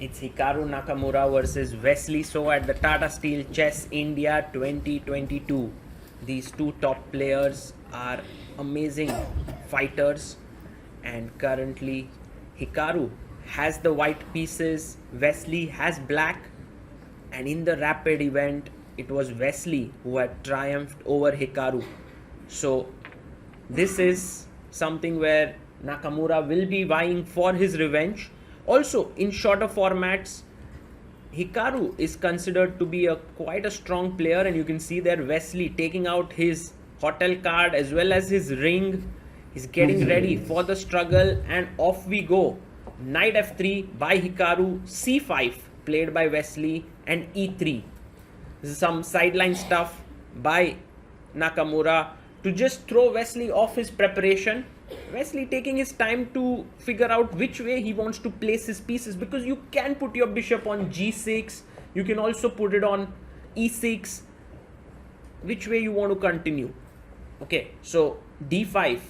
It's Hikaru Nakamura versus Wesley So at the Tata Steel Chess India 2022. These two top players are amazing fighters, and currently Hikaru has the white pieces, Wesley has black, and in the rapid event it was Wesley who had triumphed over Hikaru. So this is something where Nakamura will be vying for his revenge. Also, in shorter formats, Hikaru is considered to be quite a strong player, and you can see there Wesley taking out his hotel card as well as his ring. He's getting ready for the struggle, and off we go. Knight f3 by Hikaru, c5 played by Wesley, and e3. This is some sideline stuff by Nakamura to just throw Wesley off his preparation. Wesley taking his time to figure out which way he wants to place his pieces, because you can put your bishop on g6, you can also put it on e6, which way you want to continue. Okay, so d5,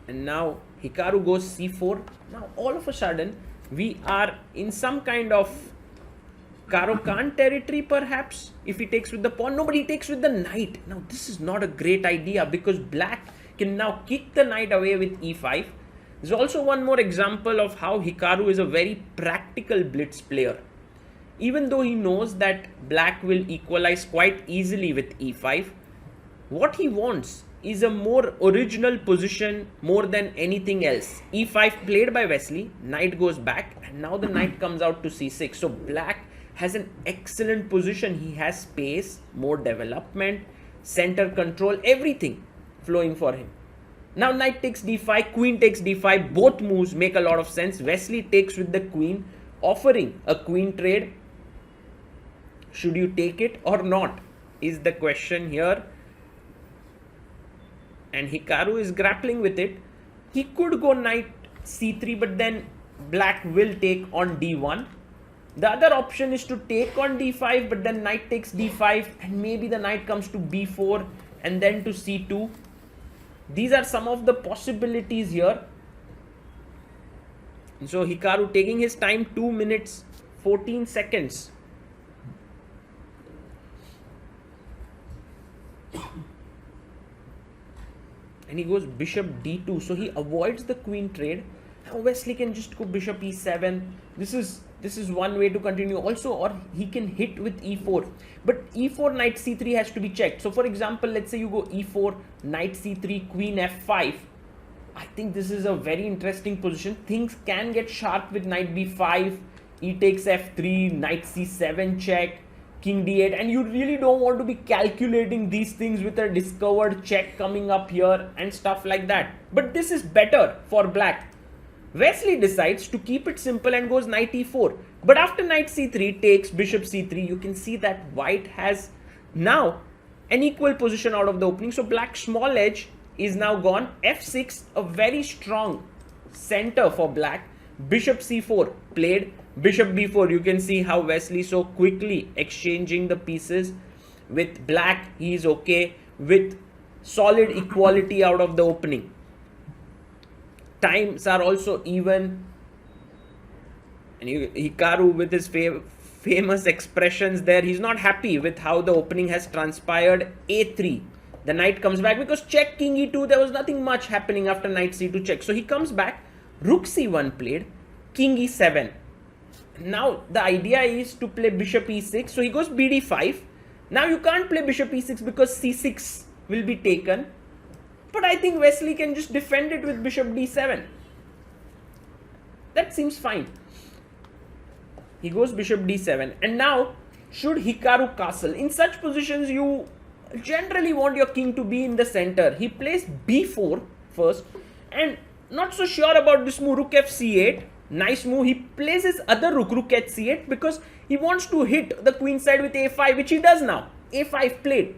and now Hikaru goes c4. Now all of a sudden we are in some kind of Karo Khan territory perhaps. If he takes with the pawn, nobody takes with the knight. Now this is not a great idea, because black can now kick the knight away with e5. There's also one more example of how Hikaru is a very practical blitz player. Even though he knows that black will equalize quite easily with e5, what he wants is a more original position more than anything else. e5 played by Wesley, knight goes back, and now the knight comes out to c6. So black has an excellent position. He has space, more development, center control, everything flowing for him. Now knight takes d5, queen takes d5, both moves make a lot of sense. Wesley takes with the queen, offering a queen trade. Should you take it or not is the question here, and Hikaru is grappling with it. He could go knight c3, but then black will take on d1. The other option is to take on d5, but then knight takes d5, and maybe the knight comes to b4 and then to c2. These are some of the possibilities here. So Hikaru taking his time, 2 minutes 14 seconds. And he goes bishop d2, so he avoids the queen trade. Now Wesley can just go bishop e7. This is one way to continue also, or he can hit with e4, but e4 knight c3 has to be checked. So for example, let's say you go e4 knight c3 queen f5. I think this is a very interesting position. Things can get sharp with knight b5, e takes f3, knight c7 check, king d8, and you really don't want to be calculating these things with a discovered check coming up here and stuff like that. But this is better for black. Wesley decides to keep it simple and goes knight e4. But after knight c3 takes bishop c3, you can see that white has now an equal position out of the opening. So black's small edge is now gone. f6, a very strong center for black. Bishop c4 played. Bishop b4, you can see how Wesley so quickly exchanging the pieces. With black, he is okay with solid equality out of the opening. Times are also even, and Hikaru with his famous expressions there, he's not happy with how the opening has transpired. a3, the knight comes back, because check king e2, there was nothing much happening after knight c2 check. So he comes back, rook c1 played, king e7. Now the idea is to play bishop e6, so he goes bd5. Now you can't play bishop e6 because c6 will be taken. But I think Wesley can just defend it with bishop d7. That seems fine. He goes bishop d7. And now, should Hikaru castle? In such positions, you generally want your king to be in the center. He plays b4 first. And not so sure about this move, rook f c8. Nice move. He plays his other rook, rook h c8, because he wants to hit the queen side with a5, which he does now. a5 played.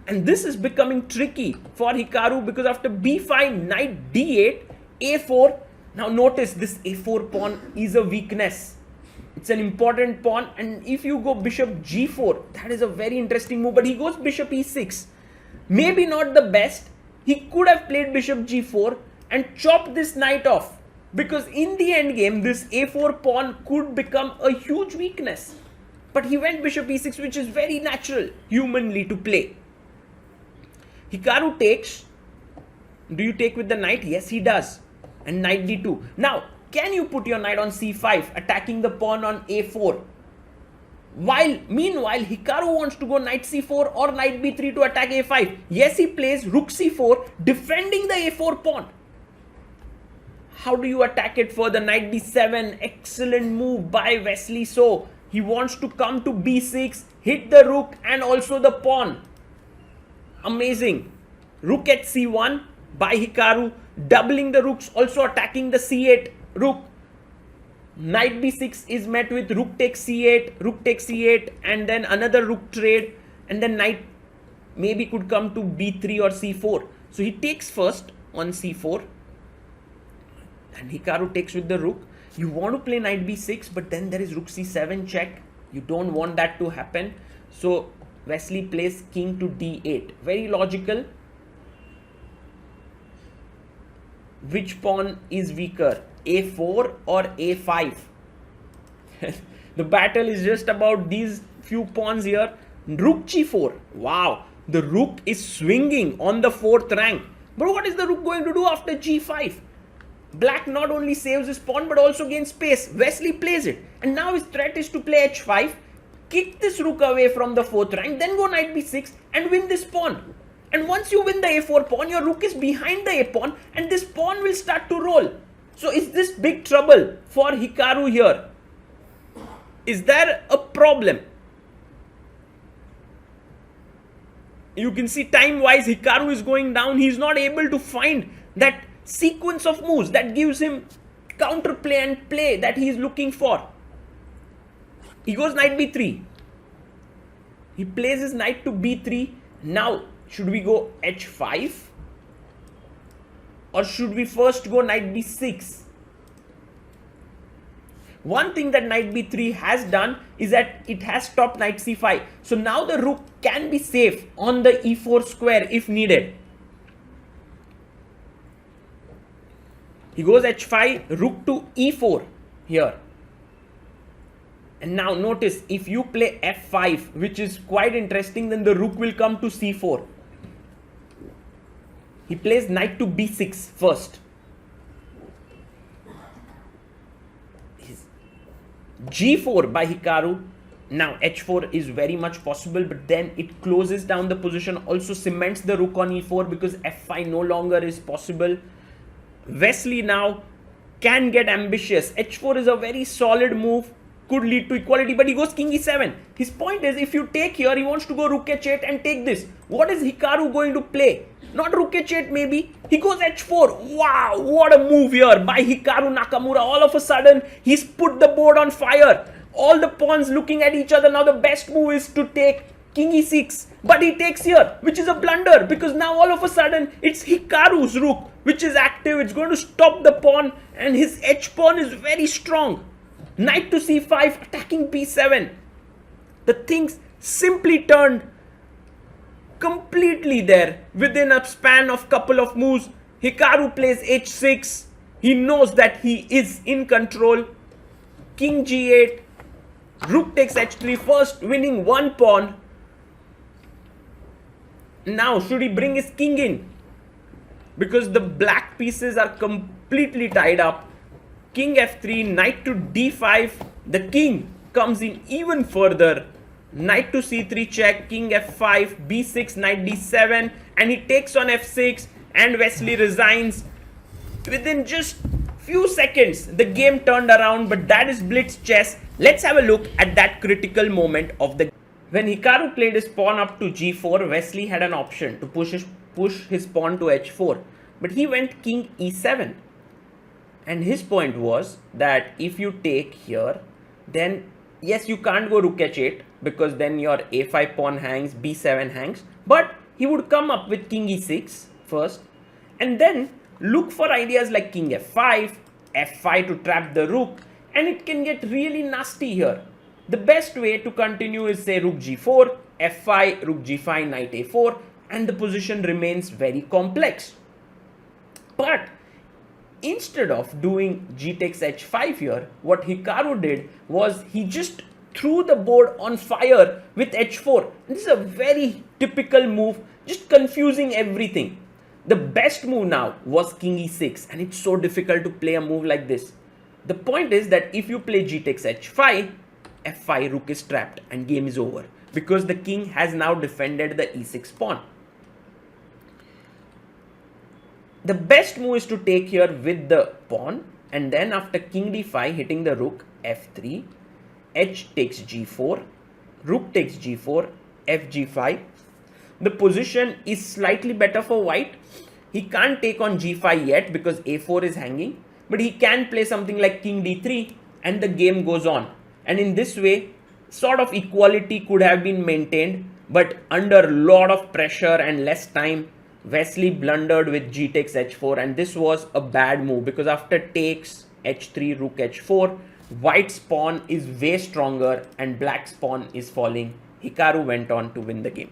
And this is becoming tricky for Hikaru, because after b5, knight d8, a4. Now notice this a4 pawn is a weakness. It's an important pawn, and if you go bishop g4, that is a very interesting move. But he goes bishop e6. Maybe not the best. He could have played bishop g4 and chopped this knight off. because in the end game this a4 pawn could become a huge weakness. But he went bishop e6, which is very natural humanly to play. Hikaru takes. Do you take with the knight? Yes, he does. And knight d2. Now, can you put your knight on c5, attacking the pawn on a4? Meanwhile, Hikaru wants to go knight c4 or knight b3 to attack a5. Yes, he plays rook c4, defending the a4 pawn. How do you attack it further? Knight d7. Excellent move by Wesley So. He wants to come to b6, hit the rook and also the pawn. Amazing. Rook at c1 by Hikaru, doubling the rooks, also attacking the c8 rook. Knight b6 is met with rook takes c8, and then another rook trade, and then knight maybe could come to b3 or c4. So he takes first on c4, and Hikaru takes with the rook. You want to play knight b6, but then there is rook c7 check. You don't want that to happen. So Wesley plays king to d8. Very logical. Which pawn is weaker, a4 or a5? The battle is just about these few pawns here. Rook g4. Wow, the rook is swinging on the 4th rank. But what is the rook going to do after g5? Black not only saves his pawn but also gains space. Wesley plays it, and now his threat is to play h5, kick this rook away from the 4th rank, then go knight b6 and win this pawn. And once you win the a4 pawn, your rook is behind the a pawn, and this pawn will start to roll. So is this big trouble for Hikaru here? Is there a problem? You can see time-wise Hikaru is going down. He is not able to find that sequence of moves that gives him counterplay and play that he is looking for. He goes knight b3. He plays his knight to b3. Now, should we go h5? Or should we first go knight b6? One thing that knight b3 has done is that it has stopped knight c5. So now the rook can be safe on the e4 square if needed. He goes h5, rook to e4 here. And now notice, if you play f5, which is quite interesting, then the rook will come to c4. He plays knight to b6 first. G4 by Hikaru. Now h4 is very much possible, but then it closes down the position, also cements the rook on e4 because f5 no longer is possible. Wesley now can get ambitious. h4 is a very solid move, could lead to equality, but he goes king e7. His point is, if you take here, he wants to go rook h8 and take this. What is Hikaru going to play? Not rook h8 maybe. He goes h4. Wow, what a move here by Hikaru Nakamura. All of a sudden, he's put the board on fire. All the pawns looking at each other. Now the best move is to take king e6. But he takes here, which is a blunder, because now all of a sudden, it's Hikaru's rook, which is active. It's going to stop the pawn, and his h pawn is very strong. Knight to c5, attacking b7. The things simply turned completely there within a span of couple of moves. Hikaru plays h6. He knows that he is in control. King g8. Rook takes h3, first winning one pawn. Now, should he bring his king in? Because the black pieces are completely tied up. King f3, knight to d5. The king comes in even further. Knight to c3 check, king f5, b6, knight d7, and he takes on f6, and Wesley resigns. Within just few seconds, the game turned around, but that is Blitz chess. Let's have a look at that critical moment of the game. When Hikaru played his pawn up to g4, Wesley had an option to push his pawn to h4, but he went king e7. And his point was that if you take here, then yes, you can't go rook h8 because then your a5 pawn hangs, b7 hangs, but he would come up with king e6 first and then look for ideas like king f5, f5 to trap the rook, and it can get really nasty here. The best way to continue is say rook g4, f5, rook g5, knight a4, and the position remains very complex. But instead of doing g takes h5 here, what Hikaru did was he just threw the board on fire with h4. This is a very typical move, just confusing everything. The best move now was king e6, and it's so difficult to play a move like this. The point is that if you play g takes h5, f5, rook is trapped and game is over because the king has now defended the e6 pawn. The best move is to take here with the pawn, and then after king d5 hitting the rook, f3, h takes g4, rook takes g4, f g5. The position is slightly better for white. He can't take on g5 yet because a4 is hanging, but he can play something like king d3 and the game goes on. And in this way, sort of equality could have been maintained, but under a lot of pressure and less time, Wesley blundered with g takes h4, and this was a bad move because after takes h3, rook h4, white's pawn is way stronger and black's pawn is falling. Hikaru went on to win the game.